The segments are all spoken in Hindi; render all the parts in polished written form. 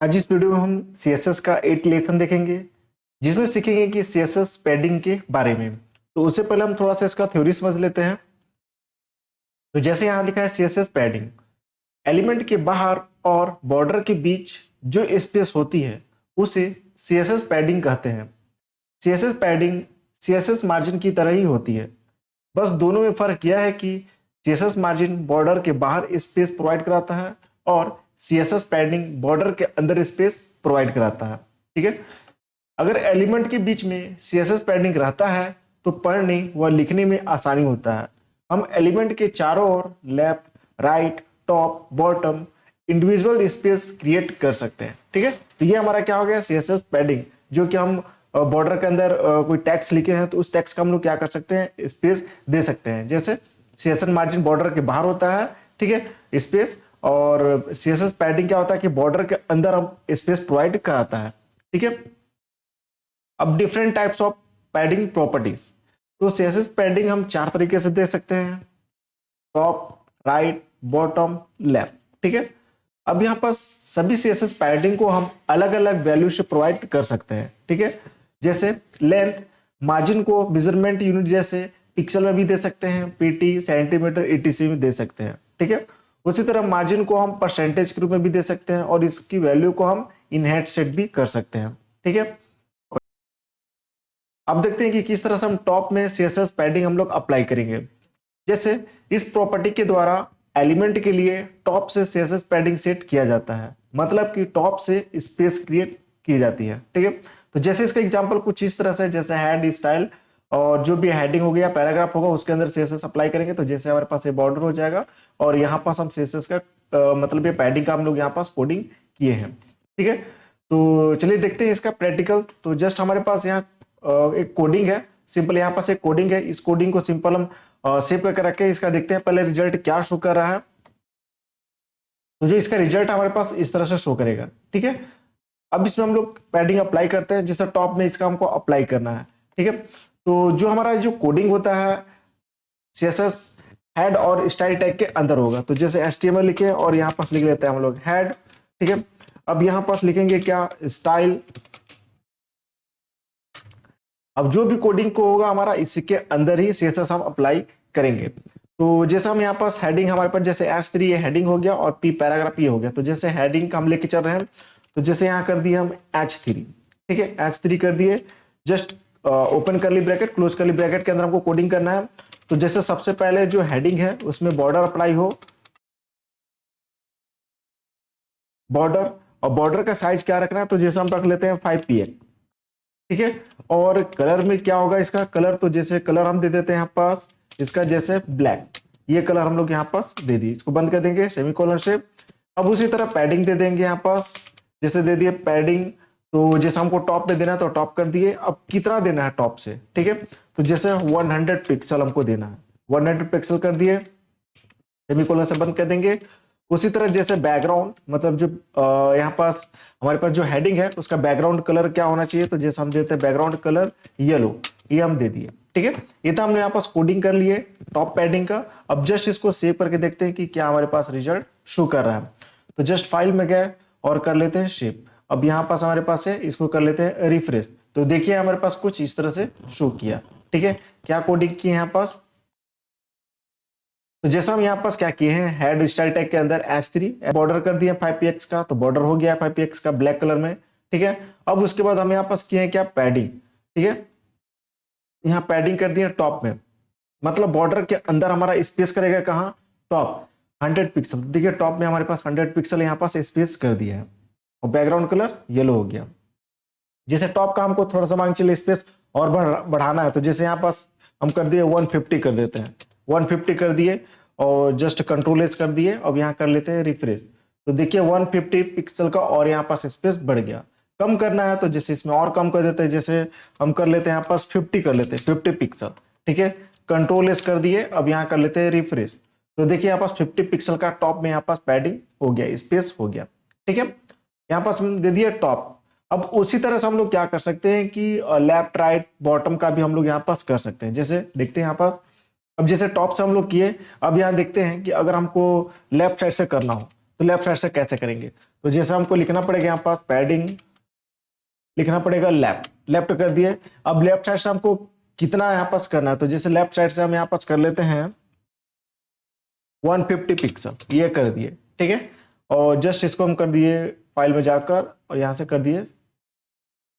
आज इस वीडियो में हम CSS का 8 लेसन देखेंगे, जिसमें सीखेंगे कि CSS पैडिंग के बारे में। तो उससे पहले हम थोड़ा सा इसका थ्योरी समझ लेते हैं। तो जैसे यहाँ लिखा है CSS पैडिंग, एलिमेंट के बाहर और बॉर्डर के बीच जो स्पेस होती है उसे CSS पैडिंग कहते हैं। CSS पैडिंग CSS मार्जिन की तरह ही होती है, बस दोनों में फर्क यह है कि CSS मार्जिन बॉर्डर के बाहर स्पेस प्रोवाइड कराता है और CSS पैडिंग बॉर्डर के अंदर स्पेस प्रोवाइड कराता है। ठीक है, अगर एलिमेंट के बीच में CSS पैडिंग रहता है तो पढ़ने व लिखने में आसानी होता है। हम एलिमेंट के चारों ओर left, right, top, bottom individual space create कर सकते हैं। ठीक है, तो ये हमारा क्या हो गया CSS पैडिंग, जो कि हम बॉर्डर के अंदर कोई टेक्स्ट लिखे हैं तो उस टेक्स्ट का हम लोग क्या कर सकते हैं, स्पेस दे सकते हैं। जैसे CSS मार्जिन बॉर्डर के बाहर होता है, ठीक है, स्पेस, और CSS पैडिंग क्या होता है कि बॉर्डर के अंदर हम स्पेस प्रोवाइड कराता है। ठीक है, अब different types of padding properties. तो CSS पैडिंग हम 4 तरीके से दे सकते हैं, टॉप, राइट, बॉटम, लेफ्ट। ठीक है, अब यहाँ पर सभी CSS पैडिंग को हम अलग अलग वैल्यू से प्रोवाइड कर सकते हैं। ठीक है, जैसे लेंथ, मार्जिन को मेजरमेंट यूनिट जैसे पिक्सल में भी दे सकते हैं, पीटी, सेंटीमीटर, ETC में दे सकते हैं। ठीक है, उसी तरह मार्जिन को हम परसेंटेज के रूप में भी दे सकते हैं और इसकी वैल्यू को हम इन हेड सेट भी कर सकते हैं। ठीक है, अब देखते हैं कि किस तरह से हम टॉप में CSS पैडिंग हम लोग अप्लाई करेंगे। जैसे इस प्रॉपर्टी के द्वारा एलिमेंट के लिए टॉप से CSS पैडिंग सेट किया जाता है, मतलब कि टॉप से स्पेस क्रिएट की जाती है। ठीक है, तो जैसे इसका एग्जांपल कुछ इस तरह से, जैसे हेड स्टाइल और जो भी हेडिंग हो गया, पैराग्राफ होगा, उसके अंदर CSS अप्लाई करेंगे तो जैसे हमारे पास ये बॉर्डर हो जाएगा और यहाँ पास हम CSS का मतलब ये पैडिंग का हम लोग यहाँ पास कोडिंग किए हैं। ठीक है, तो चलिए देखते हैं इसका प्रैक्टिकल। तो जस्ट हमारे पास यहाँ एक कोडिंग है, सिंपल यहाँ पास एक कोडिंग है। इस कोडिंग को सिंपल हम सेव करके रखे, इसका देखते हैं पहले रिजल्ट क्या शो कर रहा है। तो जो इसका रिजल्ट हमारे पास इस तरह से शो करेगा। ठीक है, अब इसमें हम लोग पैडिंग अप्लाई करते हैं, जैसे टॉप में इसका हमको अप्लाई करना है। ठीक है, तो जो हमारा जो कोडिंग होता है CSS हेड और स्टाइल टैग के अंदर होगा। तो जैसे HTML लिखे और यहाँ पास लिख लेते हैं हम लोग हेड। ठीक है, अब यहाँ पास लिखेंगे क्या, स्टाइल। अब जो भी कोडिंग को होगा हमारा इसके अंदर ही CSS हम अप्लाई करेंगे। तो जैसे हम यहाँ पास हेडिंग हमारे पास जैसे H3 ये हेडिंग हो गया और P पैराग्राफ ये हो गया। तो जैसे हेडिंग का हम लेके चल रहे हैं, तो जैसे यहाँ कर दिए हम H3। ठीक है, H3 कर दिए, जस्ट ओपन करली ब्रैकेट, क्लोज करली ब्रैकेट के अंदर हमको कोडिंग करना है। तो जैसे सबसे पहले जो हेडिंग है उसमें बॉर्डर अप्लाई हो, बॉर्डर, और बॉर्डर का साइज क्या रखना है, तो जैसे हम रख लेते हैं 5 px। ठीक है, और कलर में क्या होगा इसका कलर, तो जैसे कलर हम दे देते हैं यहाँ पास इसका जैसे ब्लैक, ये कलर हम लोग यहाँ पास दे दिए, इसको बंद कर देंगे सेमीकोलन से। अब उसी तरह पैडिंग दे देंगे यहाँ पास, जैसे दे दिए पैडिंग, तो जैसे हमको टॉप पे देना है तो टॉप कर दिए। अब कितना देना है टॉप से, ठीक है, तो जैसे 100 पिक्सल हमको देना है, 100 पिक्सल कर दिए, सेमीकोलन से बंद कर देंगे। उसी तरह जैसे बैकग्राउंड, मतलब जो यहाँ पास हमारे पास जो हेडिंग है उसका बैकग्राउंड कलर क्या होना चाहिए, तो जैसे हम देते हैं बैकग्राउंड कलर येलो, ये हम दे दिए। ठीक है, ये तो हमने यहाँ पास कोडिंग कर लिए टॉप पैडिंग का। अब जस्ट इसको सेव करके देखते हैं कि क्या हमारे पास रिजल्ट शो कर रहा है। तो जस्ट फाइल में गए और कर लेते हैं शेप। अब यहाँ पास हमारे पास है, इसको कर लेते हैं रिफ्रेश। तो देखिए हमारे पास कुछ इस तरह से शो किया। ठीक है, क्या कोडिंग की यहाँ पास, तो जैसा हम यहाँ पास क्या किए हैं, हेड स्टाइल टैग के अंदर H3 बॉर्डर कर दिया 5 px का, तो बॉर्डर हो गया 5 px का ब्लैक कलर में। ठीक है, अब उसके बाद हम यहाँ पास किए हैं क्या, पैडिंग। ठीक है, यहाँ पैडिंग कर दिया टॉप में, मतलब बॉर्डर के अंदर हमारा स्पेस करेगा कहाँ, टॉप 100 पिक्सल। देखिए टॉप में हमारे पास 100 पिक्सल यहाँ पास स्पेस कर दिया है और बैकग्राउंड कलर येलो हो गया। जैसे टॉप का हमको थोड़ा सा मांग चलिए स्पेस और बढ़ाना है, तो जैसे यहाँ पास हम कर दिए 150 कर देते हैं, 150 कर दिए और जस्ट कंट्रोल एस कर दिए। अब यहाँ कर लेते हैं रिफ्रेश, तो देखिए 150 पिक्सल का और यहाँ पास स्पेस बढ़ गया। कम करना है तो जैसे इसमें और कम कर देते हैं, जैसे हम कर लेते हैं यहाँ पास 50 कर लेते हैं, 50 पिक्सल। ठीक है, कंट्रोल एस कर दिए, अब यहाँ कर लेते हैं रिफ्रेश, तो देखिए यहाँ पास 50 पिक्सल का टॉप में यहाँ पास पैडिंग हो गया, स्पेस हो गया। ठीक है, यहाँ पास हम दे दिए टॉप। अब उसी तरह से हम लोग क्या कर सकते हैं कि लेफ्ट, राइट, बॉटम का भी हम लोग यहाँ पास कर सकते हैं। जैसे देखते हैं यहाँ पास, अब जैसे टॉप से हम लोग किए, अब यहाँ देखते हैं कि अगर हमको लेफ्ट साइड से करना हो तो लेफ्ट साइड से कैसे करेंगे? तो जैसे हमको लिखना पड़ेगा यहाँ पास पैडिंग, लिखना पड़ेगा लेफ्ट, लेफ्ट कर दिए। अब लेफ्ट साइड से हमको कितना यहाँ पास करना है? तो जैसे लेफ्ट साइड से हम यहाँ पास कर लेते हैं 150 पिक्सल, ये कर दिए, ठीक है। और जस्ट इसको हम कर दिए फाइल में जाकर और यहाँ से कर दिए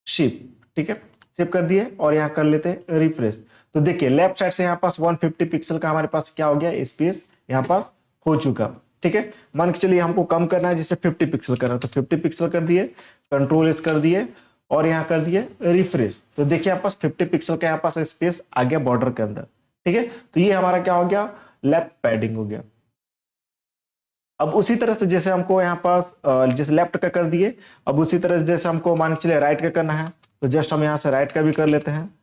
शिप, ठीक है, सेव कर दिए और यहाँ कर लेते हैं रिफ्रेश। तो देखिए लेफ्ट साइड से यहाँ पास 150 पिक्सल का हमारे पास क्या हो गया, स्पेस यहाँ पास हो चुका, ठीक है। मान के चलिए हमको कम करना है, जिससे 50 पिक्सल करना है, तो 50 पिक्सल कर दिए, कंट्रोल एस कर दिए और यहाँ कर दिए रिफ्रेश। तो देखिए यहाँ पास 50 पिक्सल का यहाँ पास स्पेस आ गया बॉर्डर के अंदर, ठीक है। तो ये हमारा क्या हो गया, लेफ्ट पैडिंग हो गया। अब उसी तरह से जैसे हमको यहाँ पास जैसे लेफ्ट का कर दिए, अब उसी तरह जैसे हमको मान के चलिए राइट का करना है, तो जस्ट हम यहाँ से राइट का भी कर लेते हैं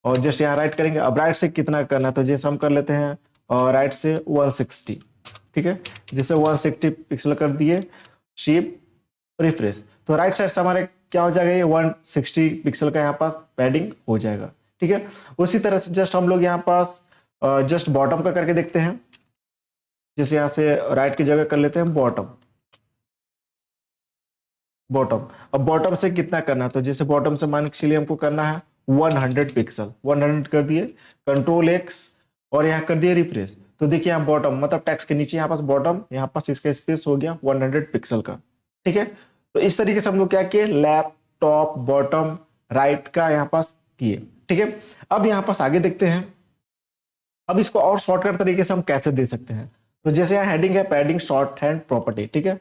और जस्ट यहाँ राइट करेंगे। अब राइट से कितना करना है, तो जैसे हम कर लेते हैं और राइट से 160, ठीक है, जैसे 160 पिक्सल कर दिए, शेप रिफ्रेश। तो राइट साइड से हमारे क्या हो जाएगा, ये 160 पिक्सल का यहाँ पास पैडिंग हो जाएगा, ठीक है। उसी तरह से जस्ट हम लोग यहाँ पास जस्ट बॉटम का करके देखते हैं। जैसे यहाँ से राइट की जगह कर लेते हैं बॉटम, बॉटम। अब बॉटम से कितना करना है, तो जैसे बॉटम से मान के चलिए हमको करना है 100 पिक्सल, 100 कर दिए, कंट्रोल एक्स और यहाँ कर दिए रिफ्रेश। तो देखिए यहाँ बॉटम मतलब टेक्स्ट के नीचे यहाँ पास बॉटम, यहाँ पास इसका स्पेस हो गया 100 पिक्सल का, ठीक है। तो इस तरीके से हम लोग क्या किए, लेफ्ट, टॉप, बॉटम, राइट का यहाँ पास किए, ठीक है। अब यहाँ पास आगे देखते हैं, अब इसको और शॉर्टकट तरीके से हम कैसे दे सकते हैं। तो जैसे यहाँ हेडिंग है पैडिंग शॉर्ट हैंड प्रॉपर्टी, ठीक है।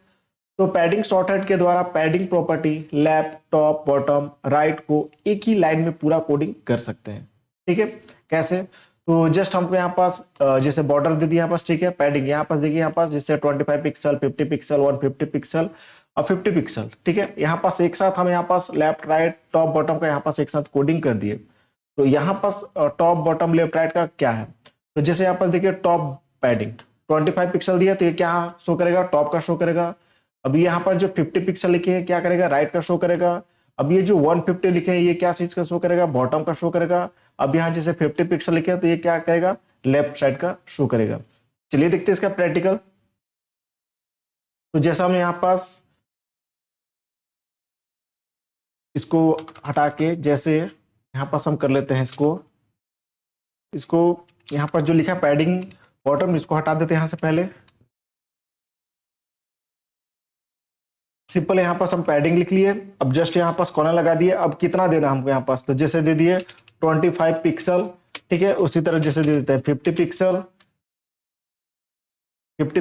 तो पैडिंग शॉर्ट हैंड के द्वारा padding property left, top, bottom, right को एक ही लाइन में पूरा कोडिंग कर सकते हैं, ठीक है। कैसे, तो जस्ट हमको यहाँ पास जैसे बॉर्डर दे दिया यहाँ पास, ठीक है। पैडिंग यहाँ पास देखिए, यहाँ पास जैसे 25 पिक्सल, 50 पिक्सल, 150 पिक्सल और 50 पिक्सल, ठीक है। यहाँ पास एक साथ हम यहाँ पास लेफ्ट, राइट, टॉप, बॉटम का यहाँ पास एक साथ कोडिंग कर दिए। तो यहाँ पास टॉप, बॉटम, लेफ्ट, राइट का क्या है, तो जैसे यहाँ पर देखिए टॉप पैडिंग 25 पिक्सल दिया, तो ये क्या शो करेगा, टॉप का शो करेगा। अब यहाँ पर जो 50 पिक्सल लिखे हैं क्या करेगा, राइट का शो करेगा। अब ये जो 150 लिखे हैं ये क्या चीज का शो करेगा, बॉटम का शो करेगा। अब यहाँ जैसे 50 पिक्सल लिखे हैं तो ये क्या करेगा, लेफ्ट साइड का शो करेगा। चलिए देखते हैं इसका प्रैक्टिकल। तो जैसा हम यहाँ पास इसको हटा के जैसे यहाँ पास हम कर लेते हैं इसको यहाँ पर जो लिखा पैडिंग बॉटम, इसको हटा देते हैं यहाँ से पहले। सिंपल यहाँ पास हम पैडिंग लिख लिए। अब जस्ट यहाँ पास कॉर्नर लगा दिए। अब कितना देना हमको यहाँ पास, तो जैसे दे दिए 25 पिक्सल, ठीक है। उसी तरह जैसे दे देते हैं 50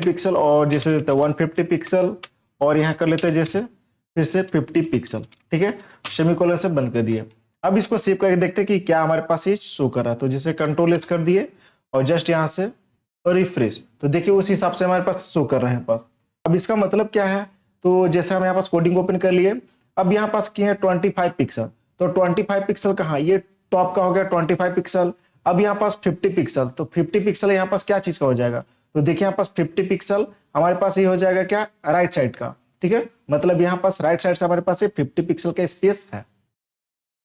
पिक्सल और जैसे देते हैं 150 पिक्सल और यहाँ कर लेते हैं जैसे फिर से 50 पिक्सल, ठीक है। सेमीकोलन से बंद कर दिए। अब इसको सेव करके देखते हैं कि क्या हमारे पास ये शो कर रहा है। तो जैसे कंट्रोल एस कर दिए और जस्ट यहाँ से रिफ्रेश, तो देखिए उस हिसाब से हमारे पास शो कर रहे हैं पास। अब इसका मतलब क्या है, तो जैसे हम यहाँ पास कोडिंग ओपन कर लिए। अब यहाँ पास किए हैं 25 पिक्सल, तो 25 पिक्सल कहाँ, ये टॉप का हो गया 25 पिक्सल। अब यहाँ पास 50 पिक्सल, तो 50 पिक्सल यहाँ पास क्या चीज का हो जाएगा, तो देखिए यहाँ पास 50 पिक्सल हमारे पास ये हो जाएगा क्या, राइट साइड का, ठीक है। मतलब यहाँ पास राइट साइड से हमारे पास 50 पिक्सल का स्पेस है,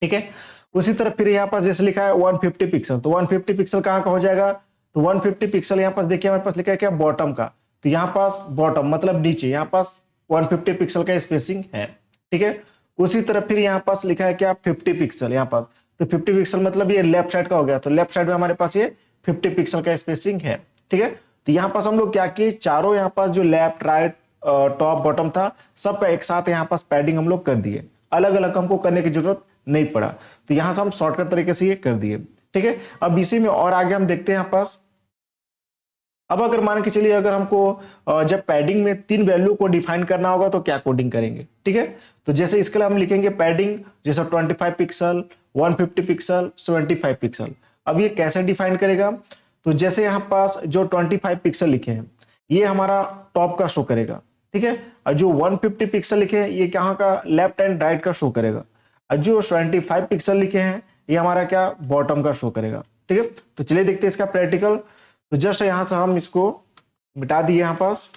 ठीक है। उसी तरह फिर यहाँ पास जैसे लिखा है 150 पिक्सल, तो 150 पिक्सल कहाँ का हो जाएगा, तो 150 पिक्सल यहाँ पास देखिए हमारे पास लिखा है क्या, बॉटम का। तो यहाँ पास बॉटम मतलब नीचे, यहाँ पास 150 पिक्सल का स्पेसिंग है, ठीक है। उसी तरह फिर यहाँ पास लिखा है क्या, 50 पिक्सल यहाँ पास, तो 50 पिक्सल मतलब ये लेफ्ट साइड का हो गया। तो लेफ्ट साइड में हमारे पास ये 50 पिक्सल का स्पेसिंग है, ठीक है। तो यहाँ पास हम लोग क्या किए, चारों यहाँ पास जो लेफ्ट, राइट, टॉप, बॉटम था सबका एक साथ यहाँ पास पैडिंग हम लोग कर दिए। अलग अलग हमको करने की जरूरत नहीं पड़ा। तो यहाँ से हम शॉर्टकट तरीके से ये कर दिए, ठीक है। अब इसी में और आगे हम देखते हैं यहाँ पास। अब अगर मान के चलिए अगर हमको जब पैडिंग में 3 वैल्यू को डिफाइन करना होगा तो क्या कोडिंग करेंगे, ठीक है। तो जैसे इसके लिए हम लिखेंगे पैडिंग जैसे 25 पिक्सल, 150 पिक्सल, 75 पिक्सल। अब ये कैसे डिफाइन करेगा, तो जैसे यहाँ पास जो 25 पिक्सल लिखे हैं ये हमारा टॉप का शो करेगा, ठीक है। और जो 150 पिक्सल लिखे हैं ये कहाँ का, लेफ्ट एंड राइट का शो करेगा। और जो 25 पिक्सल लिखे हैं ये हमारा क्या, बॉटम का शो करेगा, ठीक है। तो चलिए देखते हैं इसका प्रैक्टिकल। तो जस्ट यहां से हम इसको मिटा दिए यहाँ पास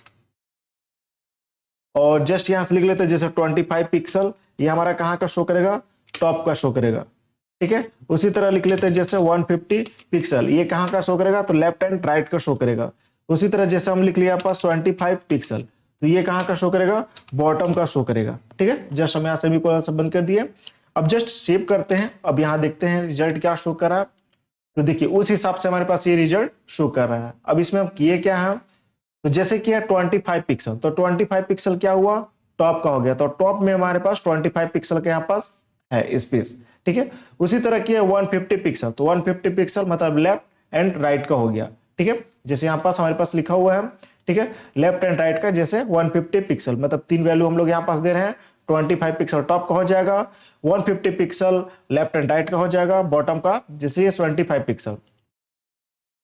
और जस्ट यहां से लिख लेते हैं जैसे 25 पिक्सल, ये हमारा कहाँ का शो करेगा, टॉप का शो करेगा, ठीक है। उसी तरह लिख लेते हैं जैसे 150 पिक्सल, ये कहाँ का शो करेगा, तो लेफ्ट एंड राइट का शो करेगा। उसी तरह जैसे हम लिख लिया यहाँ पास 25 पिक्सल, तो ये कहाँ का शो करेगा, बॉटम का शो करेगा। ठीक है, जस्ट हम यहाँ सेमीकोलन से बंद कर दिए। अब जस्ट सेव करते हैं। अब यहाँ देखते हैं रिजल्ट क्या शो कर रहा है। तो देखिए उस हिसाब से हमारे पास ये रिजल्ट शो कर रहा है। अब इसमें हम किए क्या है, तो जैसे किया 25 पिक्सल, तो 25 पिक्सल क्या हुआ, टॉप का हो गया। तो टॉप में हमारे पास 25 पिक्सल के यहाँ पास है स्पेस। ठीक है, उसी तरह किया 150 पिक्सल, तो 150 पिक्सल मतलब लेफ्ट एंड राइट का हो गया। ठीक है, जैसे यहाँ पास हमारे पास लिखा हुआ है। ठीक है, लेफ्ट एंड राइट का जैसे 150 पिक्सल, मतलब 3 वैल्यू हम लोग यहाँ पास दे रहे हैं। 25 पिक्सल टॉप का हो जाएगा, 150 पिक्सल लेफ्ट एंड राइट का हो जाएगा, बॉटम का जैसे ये 25 पिक्सल।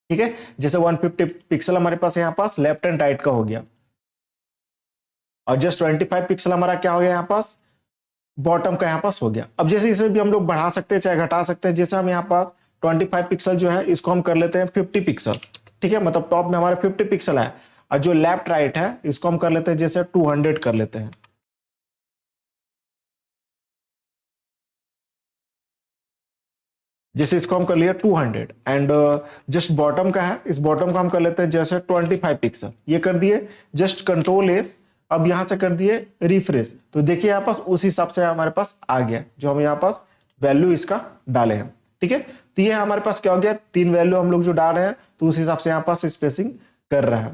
ठीक है, जैसे 150 पिक्सल हमारे पास यहाँ पास लेफ्ट एंड राइट का हो गया, और जस्ट 25 पिक्सल हमारा क्या हो गया यहाँ पास, बॉटम का यहाँ पास हो गया। अब जैसे इसे भी हम लोग बढ़ा सकते हैं चाहे घटा सकते हैं। जैसे हम यहाँ पास 25 पिक्सल जो है इसको हम कर लेते हैं 50 पिक्सल। ठीक है, मतलब टॉप में हमारे 50 पिक्सल है, और जो लेफ्ट राइट है इसको हम कर लेते हैं जैसे 200 कर लेते हैं। जैसे इसको हम कर लिए 200, एंड जस्ट बॉटम का है, इस बॉटम का हम कर लेते हैं जैसे 25 पिक्सल, ये कर दिए। जस्ट कंट्रोल एस, अब यहां से कर दिए रिफ्रेश, तो देखिए यहाँ पास उस हिसाब से हमारे पास आ गया जो हम यहाँ पास वैल्यू इसका डाले हैं। ठीक है, तो ये हमारे पास क्या हो गया, 3 वैल्यू हम लोग जो डाल रहे हैं तो उस हिसाब से यहाँ पास स्पेसिंग कर रहा है।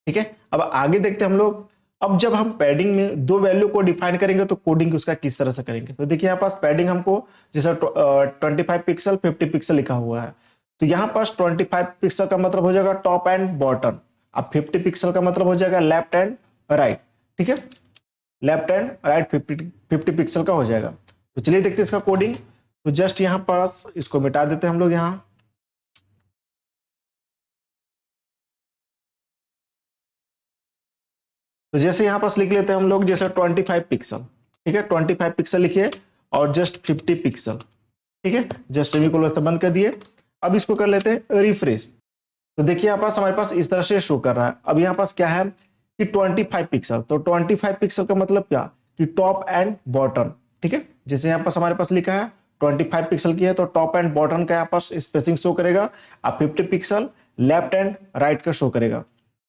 ठीक है, अब आगे देखते हैं हम लोग। अब जब हम पैडिंग में 2 वैल्यू को डिफाइन करेंगे तो कोडिंग उसका किस तरह से करेंगे। तो देखिए यहाँ पास पैडिंग हमको जैसे 25 पिक्सल 50 पिक्सल लिखा हुआ है, तो यहाँ पास 25 पिक्सल का मतलब हो जाएगा टॉप एंड बॉटम, अब 50 पिक्सल का मतलब हो जाएगा लेफ्ट एंड राइट। ठीक है, लेफ्ट एंड राइट 50 पिक्सल का हो जाएगा। तो चलिए देखते हैं इसका कोडिंग। तो जस्ट यहाँ पास इसको मिटा देते हैं हम लोग यहाँ। तो जैसे यहाँ पास लिख लेते हैं हम लोग जैसे 25 पिक्सल। ठीक है, 25 पिक्सल लिखिए और जस्ट 50 पिक्सल। ठीक है, जस्ट सेमीकोलन से बंद कर दिए। अब इसको कर लेते हैं रिफ्रेश। तो देखिए यहाँ पास हमारे पास इस तरह से शो कर रहा है। अब यहाँ पास क्या है कि 25 पिक्सल, तो 25 पिक्सल का मतलब क्या कि टॉप एंड बॉटम। ठीक है, जैसे यहाँ पास हमारे पास लिखा है 25 पिक्सल की है तो टॉप एंड बॉटम का यहाँ पास स्पेसिंग शो करेगा, अब 50 पिक्सल लेफ्ट एंड राइट का शो करेगा।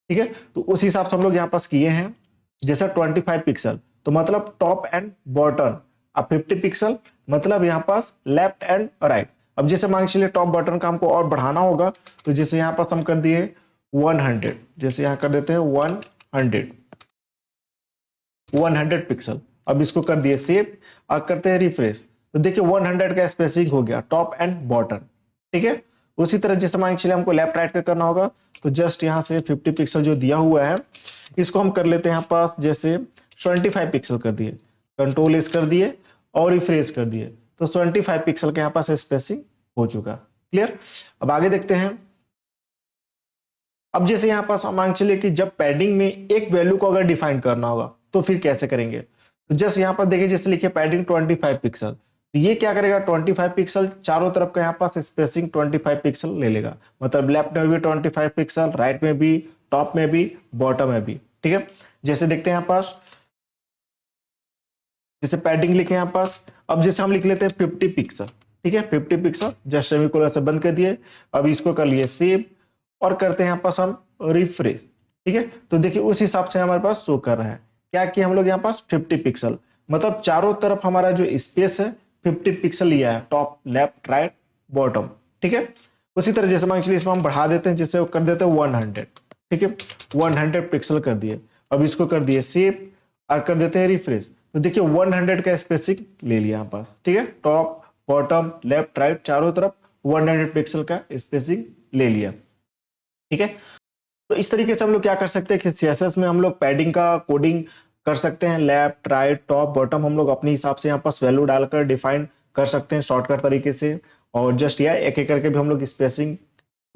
ठीक है, तो उस हिसाब से हम लोग यहाँ पास किए हैं। जैसे 25 पिक्सल तो मतलब टॉप एंड बॉटम, अब 50 पिक्सल मतलब यहाँ पास लेफ्ट एंड राइट। अब जैसे मान चलिए टॉप बटन का हमको और बढ़ाना होगा, तो जैसे यहाँ पास हम कर दिए 100, जैसे यहाँ कर देते हैं 100 पिक्सल। अब इसको कर दिए सेव और करते हैं रिफ्रेश, तो देखिए 100 का स्पेसिंग हो गया टॉप एंड बॉटम। ठीक है, उसी तरह जैसे मान चलिए हमको लेफ्ट राइट का करना होगा, तो जस्ट यहाँ से 50 पिक्सल जो दिया हुआ है इसको हम कर लेते हैं यहाँ पास जैसे 25 पिक्सल कर दिए, कंट्रोल एस कर दिए और रिफ्रेश कर दिए, तो 25 पिक्सल के यहाँ पास स्पेसिंग हो चुका। क्लियर, अब आगे देखते हैं। अब जैसे यहाँ पास मान चलिए कि जब पैडिंग में एक वैल्यू को अगर डिफाइन करना होगा तो फिर कैसे करेंगे। तो जस्ट यहाँ पर देखिए जैसे लिखिए पैडिंग 25 पिक्सल, तो ये क्या करेगा 25 पिक्सल चारों तरफ का यहाँ पास स्पेसिंग 25 पिक्सल ले लेगा, मतलब लेफ्ट में भी 25 पिक्सल, राइट में भी, टॉप में भी, बॉटम में भी। ठीक है, जैसे देखते हैं यहाँ पास जैसे पैडिंग लिखे यहाँ पास। अब जैसे हम लिख लेते हैं 50 पिक्सल। ठीक है, 50 पिक्सल जस्ट सेमीकोलन से बंद कर दिए। अब इसको कर लिए सेव और करते हैं यहाँ पास हम रिफ्रेश। ठीक है, तो देखिए उस हिसाब से हमारे पास शो कर रहा है क्या कि हम लोग यहाँ पास 50 पिक्सल, मतलब चारों तरफ हमारा जो स्पेस है 50 पिक्सल लिया है, टॉप लेफ्ट राइट बॉटम। ठीक है, उसी तरह जैसे मान चलिए इसमें हम बढ़ा देते हैं, जैसे कर देते हैं 100। ठीक है, 100 पिक्सल कर दिए। अब इसको कर दिए सेव और कर देते हैं रिफ्रेश, तो देखिए 100 का स्पेसिंग ले लिया यहाँ पास। ठीक है, टॉप बॉटम लेफ्ट राइट चारों तरफ 100 पिक्सल का स्पेसिंग ले लिया। ठीक है, तो इस तरीके से हम लोग क्या कर सकते हैं कि CSS में हम लोग पैडिंग का कोडिंग कर सकते हैं। लेफ्ट राइट टॉप बॉटम हम लोग अपने हिसाब से यहाँ पास वैल्यू डालकर डिफाइन कर सकते हैं शॉर्टकट तरीके से, और जस्ट या एक एक करके भी हम लोग स्पेसिंग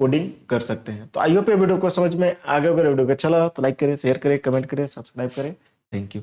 कोडिंग कर सकते हैं। तो आई होप ये वीडियो को समझ में आ गया। अगर वीडियो को अच्छा लगा तो लाइक करें, शेयर करें, कमेंट करें, सब्सक्राइब करें। Thank you.